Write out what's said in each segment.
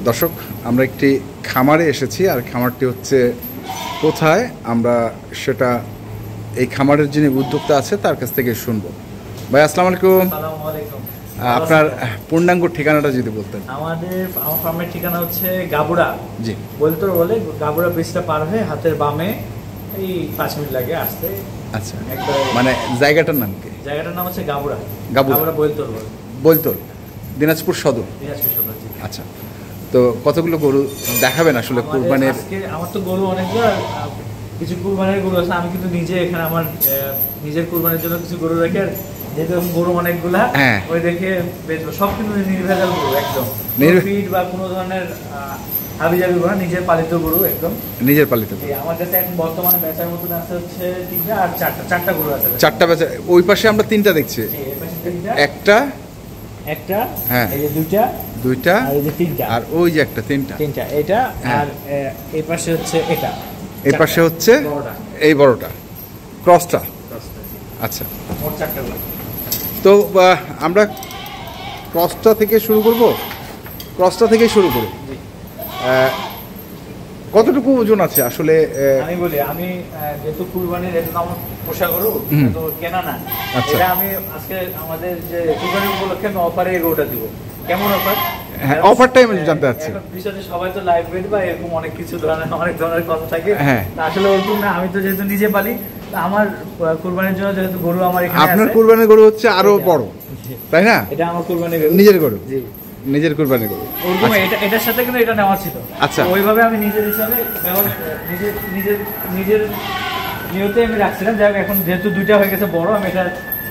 দর্শক, আমরা একটি খামারে এসেছি, আর খামারটি হচ্ছে কোথায় আমরা সেটা এই খামারের যিনি উদ্যোক্তা আছে তার কাছ থেকে শুনবো। ভাই আসসালামু আলাইকুম। আপনার পূর্ণাঙ্গ ঠিকানাটা যদি বলতেন। আমার ফার্মের ঠিকানা হচ্ছে গাবুড়া, জি বলতোর বলে। গাবুড়া ব্রিজটা পার হয়ে হাতের বামে এই 5 মিনিট লাগে আসতে। আচ্ছা, মানে জায়গাটার নাম কি? জায়গাটার নাম হচ্ছে গাবুড়া। গাবুড়া বলতোর বলে। বলতোর, দিনাজপুর সদর। আচ্ছা, তো কতগুলো গরু দেখাবেন আসলে কুরবানির? আমার তো গরু অনেকগুলো, কিছু কুরবানির গরু আছে। আমি কিন্তু নিজে এখানে আমার নিজের কুরবানির জন্য কিছু গরু রাখি, আর যেহেতু গরু অনেকগুলা ওই দেখে বেচবো। সব কিন্তু নির্ভেজাল গরু, একদম ফিড বা কোনো ধরনের হাবিজাবি গরু, নিজের পালিত গরু, একদম নিজের পালিত। আমার কাছে এখন বর্তমানে বেচার মতন আছে হচ্ছে 3টা আর 4টা গরু আছে। 4টা বেচা। ওই পাশে আমরা 3টা দেখছি, একটা হ্যাঁ, এই যে 2টা আর এই যে 3টা, আর ওই যে একটা 3টা এটা। আর এই পাশে হচ্ছে এটা, এই পাশে হচ্ছে এই বড়টা, ক্রসটা। আচ্ছা, মোট 4টা গরু। তো আমরা ক্রসটা থেকে শুরু করব। ক্রসটা থেকে শুরু করি। কতটুকু ওজন আছে আসলে? আমি বলি, আমি যেহেতু কুরবানির এটা আমার পোষা গরু, তো কেনা না। এটা আমি আজকে আমাদের যে কুরবানির উপলক্ষে আমি অফারে এই গরুটা দিব। কেমন অফার? হ্যাঁ, অফারটাই আমি জানতে চাচ্ছি। বিষয়টা সবাই তো লাইভ ওয়েট বা এরকম অনেক কিছু অনেক ধরনের কথা থাকে। আসলে ওরকম না, আমি তো যেহেতু নিজে পালি, আমার কুরবানির জন্য যেহেতু গরু আমার এখানে আছে। আপনার কুরবানির গরু হচ্ছে আরো বড়, তাই না? এটা আমার কুরবানির গরু, নিজের গরু। জি, নিজের কুরবানির গরু। ওরকম এটার সাথে কিন্তু এটা নেওয়া ছিল। আচ্ছা, ওইভাবে আমি নিজের হিসাবে নিজের নিয়তে আমি রাখছিলাম। যাই হোক, এখন যেহেতু 2টা হয়ে গেছে বড়, আমি এটা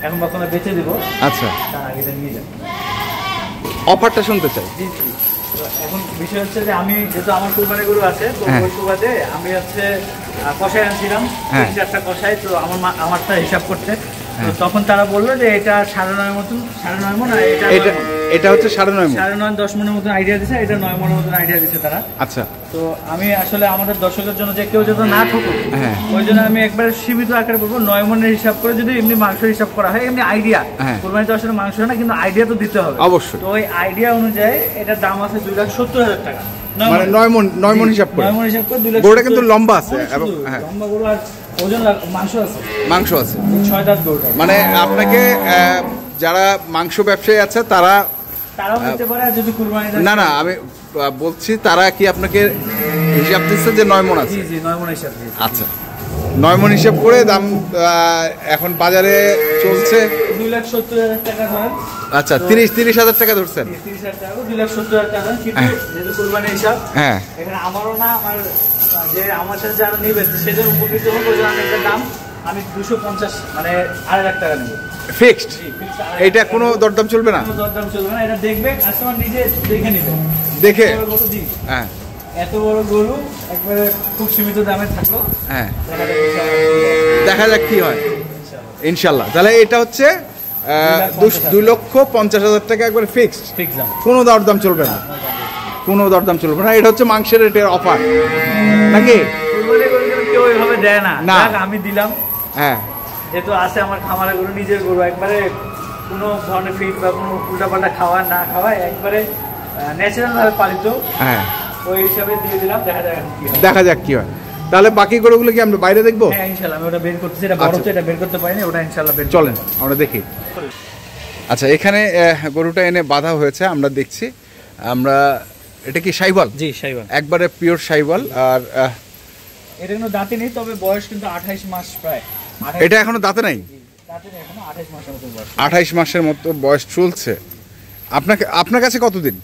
এখন বর্তমানে বেচে দিব। আচ্ছা, তার আগে এটা নিয়ে যান। অফারটা শুনতে চাই। জি জি। এখন বিষয় হচ্ছে যে আমি যেহেতু আমার কুরবানির গরু আছে, তো ওই সুবাদে আমি হচ্ছে কষাই আনছিলাম 3-4টা কষাই। তো আমারটা হিসাব করতে, তো তখন তারা বললো যে এটা 9.5 মতন, 9.5 মন, আর এটা হচ্ছে 9.5 মন, 9.5-10 মনের মতন আইডিয়া দিছে। এটা 9 মনের মতন আইডিয়া দিছে তারা। আচ্ছা, তো আমি আসলে আমাদের দর্শকের জন্য যে কেউ যাতে না ঠকুক, ওই জন্য আমি একবার সীমিত আকারে বলবো 9 মনের হিসাব করে। যদি এমনি মাংস হিসাব করা হয়, এমনি আইডিয়া, কুরবানি তো আসলে মাংস না, কিন্তু আইডিয়া তো দিতে হবে অবশ্যই। তো ওই আইডিয়া অনুযায়ী এটার দাম আছে 2,70,000 টাকা। মানে 9 মন হিসাব করে। 9 মন হিসাব করে 2,70,000। গরুটা কিন্তু লম্বা আছে, এবং লম্বা গরু, আর ওজন মাংস আছে 6 দাঁত গরুটা। মানে আপনাকে যারা মাংস ব্যবসায়ী আছে তারাও নিতে পারে। আর যদি কুরবানি না, আমি বলছি, তারা কি আপনাকে হিসাব দিচ্ছে যে 9 মন আছে? জি জি, 9 মন হিসাব দিচ্ছে। আচ্ছা, 9 মন হিসাব করে দাম এখন বাজারে চলছে 2,70,000 টাকা ধরেন। আচ্ছা, 30,000 টাকা ধরছেন। 30,000 টাকা, 2,70,000 টাকা। কিন্তু যেহেতু কুরবানি হিসাব, এখানে আমারও না, যে আমার সাথে যারা নিবে সেদের উপকৃত হবে। আমি একটা দাম আমি 250, মানে 2,500 টাকা নেব ফিক্সড। এটা কোনো দরদাম চলবে না? কোনো দরদাম চলবে না। এটা দেখবে কাস্টমার নিজে দেখে নেবে, দেখে। হ্যাঁ, এত বড় গরু একবারে খুব সীমিত দামে থাকলো। হ্যাঁ, দেখা যাক কি হয় ইনশাল্লাহ। তাহলে এটা হচ্ছে 2,50,000 টাকা একবারে ফিক্সড। কোনো দরদাম চলবে না, কোনো দরদাম চলবে না। এটা হচ্ছে মাংসের রেটের অফার নাকি? কেউ এইভাবে দেয় না, আমি দিলাম। হ্যাঁ, যেহেতু আছে আমার খামারে গরু, নিজের গরু, একবারে কোনো ধরনের ফিড বা কোনো উল্টাপাল্টা খাওয়া না খাওয়ায়, একবারে ন্যাচারাল ভাবে পালিত। হ্যাঁ, ওই হিসাবে দিয়ে দিলাম। দেখা যাক কি হয়। তাহলে বাকি গরুগুলো কি আমরা বাইরে দেখবো? হ্যাঁ, ইনশাআল্লাহ। আমি ওটা বের করতেছি, এটা বড় তো, এটা বের করতে পারিনি, ওটা ইনশাআল্লাহ বের। চলেন আমরা দেখি। আচ্ছা, এখানে গরুটা এনে বাঁধা হয়েছে, আমরা দেখছি। আমরা এটা কি শাইওয়াল? জি, শাইওয়াল, একবারে পিওর শাইওয়াল। আর এটা কোনো দাঁতে নেই, তবে বয়স কিন্তু 28 মাস প্রায়। এটা এখনো দাঁতে নাই? দাঁতে নেই এখনো, 28 মাসের মতো বয়স। 28 মাসের মতো বয়স চলছে। আপনার কাছে কতদিন?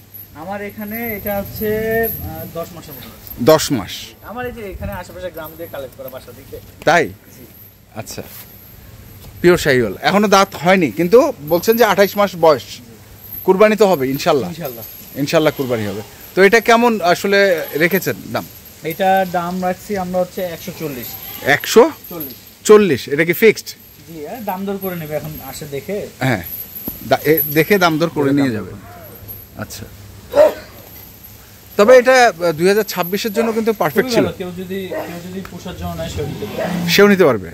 আমার এখানে এটা হচ্ছে 10 মাসের মতো। 10 মাস? আমার এই যে এখানে আশেপাশে গ্রাম দিয়ে কালেক্ট করা, বাসা থেকে। তাই? আচ্ছা, পিওর শাইওয়াল, এখনো দাঁত হয়নি, কিন্তু বলছেন যে 28 মাস বয়স। কুরবানি তো হবে ইনশাল্লাহ। ইনশাল্লাহ কুরবানি হবে। তো এটা কেমন আসলে রেখেছেন দাম? এটার দাম রাখছি আমরা হচ্ছে 140। 140? এটা কি ফিক্সড? জি, দাম দর করে নেবে এখন আসে দেখে। হ্যাঁ, দেখে দাম দর করে নিয়ে যাবে। আচ্ছা, তবে এটা 2026-এর জন্য কিন্তু পারফেক্ট ছিল। কেউ যদি পোষার জন্য নেয়, সেও নিতে পারবে।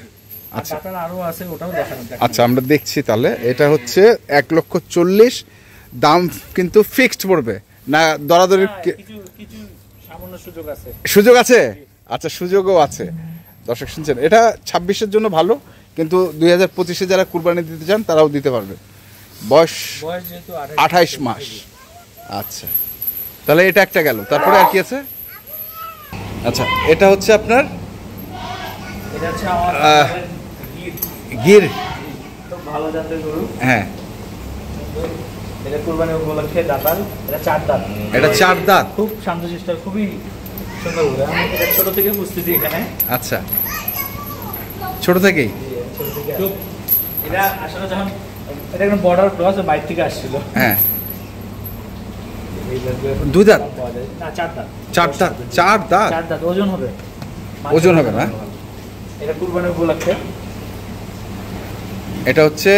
আচ্ছা, আরো আছে, ওটাও দেখানো। আচ্ছা, আমরা দেখছি তাহলে। এটা হচ্ছে 1,40,000 দাম, কিন্তু ফিক্সড পড়বে না দরাদরি কিছু কিছু সামান্য সুযোগ আছে। সুযোগ আছে? আচ্ছা, সুযোগও আছে। দর্শক শুনছেন, এটা 26-এর জন্য ভালো, কিন্তু 2025-এ যারা কুরবানি দিতে চান তারাও দিতে পারবে। বয়স যেহেতু 28 মাস। আচ্ছা, তাহলে এটা একটা গেল। তারপরে আর কি আছে? আচ্ছা, এটা হচ্ছে আপনার এটা হচ্ছে আমার গির। খুব ভালো জাতের গরু। হ্যাঁ, এটা কুরবানি উপলক্ষে দাতাল। এটা 4 দাঁত। এটা 4 দাঁত। খুব শান্তশিষ্ট, খুবই সুন্দর গরু। আমি এটা ছোট থেকে পুষতেছি এখানে। আচ্ছা, ছোট থেকেই? এটা আসলে যখন এটা একটা বর্ডার ক্রস বাইরে থেকে আসছিল। হ্যাঁ, 2 দাঁত না 4 দাঁত। 4 দাঁত? 4 দাঁত। 4 দাঁত। ওজন হবে? ওজন হবে না? এটা কুরবানি উপলক্ষে। এটা হচ্ছে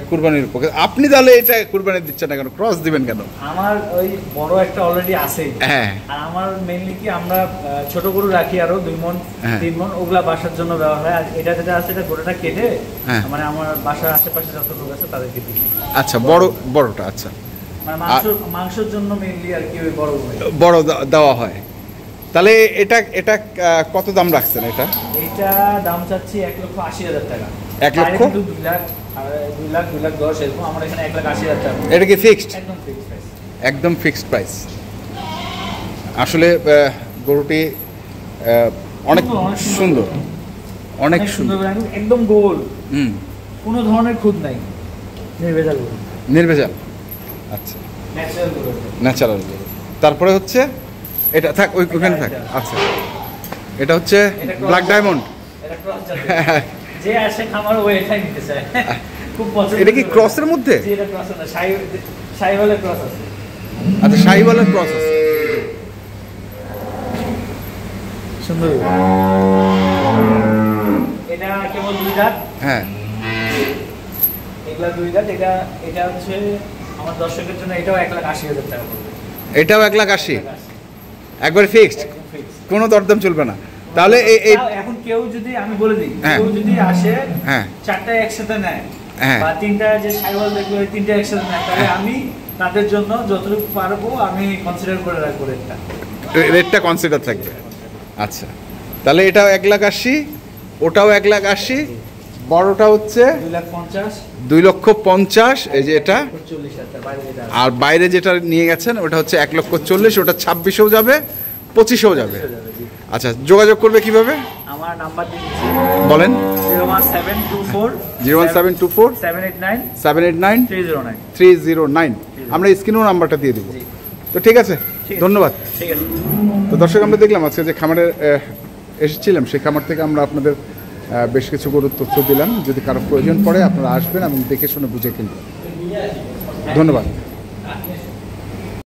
কুরবানির উপলক্ষে। আপনি তাহলে এটা কুরবানি দিচ্ছেন না কেন? ক্রস দিবেন কেন? আমার ওই বড় একটা অলরেডি আছে। হ্যাঁ, আর আমার মেইনলি কি আমরা ছোট গরু রাখি আরো 2 মণ 3 মণ, ওগুলা বাসার জন্য ব্যবহার হয়। আর এটা যেটা আছে এটা গোটাটা কেটে মানে আমার বাসার আশেপাশে যত লোক আছে তাদেরকে দিই। আচ্ছা, বড়টা। আচ্ছা, মানে মাংসের জন্য মেইনলি আর কি ওই বড় দেওয়া হয়। তাহলে এটা কত দাম রাখছেন? এটা দাম চাচ্ছি 1,80,000 টাকা। 1 লক্ষ? 2 লাখ, 2 লাখ, 2 লাখ 10 এরকম। আমরা এখানে 1,80,000 টাকা। এটা কি ফিক্সড? একদম ফিক্সড প্রাইস। একদম ফিক্সড প্রাইস। আসলে গরুটি অনেক সুন্দর, অনেক সুন্দর, একদম গোল। কোনো ধরনের খুদ নাই, নির্ভেজাল গরু। নির্ভেজাল। আচ্ছা, ন্যাচারাল গরু। ন্যাচারাল গরু। তারপরে হচ্ছে এটা থাক, ওইখানে থাক। আচ্ছা, এটা হচ্ছে ব্ল্যাক ডায়মন্ড। এটা ক্রস জাতের। যে আসে খামার ও এটাই নিতে চায়। খুব পছন্দ। এটা কি ক্রসের মধ্যে? জি, এটা ক্রস না, শাহিওয়ালের ক্রস আছে। আচ্ছা, শাহিওয়ালের ক্রস আছে। সুন্দর। এটা কেবল 2 দাঁত। হ্যাঁ, এগুলা 2 দাঁত। এটা হচ্ছে আমার দর্শকের জন্য এটাও 1,80,000 টাকা পড়বে। এটাও 1,80,000 একবারে ফিক্সড, কোনো দরদাম চলবে না? তাহলে এখন কেউ যদি আমি বলে দিই, কেউ যদি আসে 4টা একসাথে নেয় বা 3টা যে শাহিওয়াল দেখলো ওই 3টা একসাথে নেয়, তাহলে আমি তাদের জন্য যতটুকু পারবো আমি কনসিডার করে রাখবো রেটটা কনসিডার থাকবে। আচ্ছা, তাহলে এটাও 1,80,000, ওটাও 1,80,000, বড়টা হচ্ছে 2,50,000। এই যে এটা, আর বাইরে যেটা নিয়ে গেছেন ওটা হচ্ছে 1,40,000। ওটা 26-এও যাবে, 25-এও যাবে। আচ্ছা, যোগাযোগ করবে কিভাবে? আমার নাম্বার দিচ্ছি, বলেন। 01724 789 309। আমরা স্ক্রিনেও নাম্বারটা দিয়ে দেবো। তো ঠিক আছে, ধন্যবাদ। ঠিক আছে। তো দর্শক, আমরা দেখলাম আজকে যে খামারে এসেছিলাম, সেই খামার থেকে আমরা আপনাদের বেশ কিছু গরুর তথ্য দিলাম। যদি কারো প্রয়োজন পড়ে আপনারা আসবেন এবং দেখে শুনে বুঝে কিনবেন। ধন্যবাদ।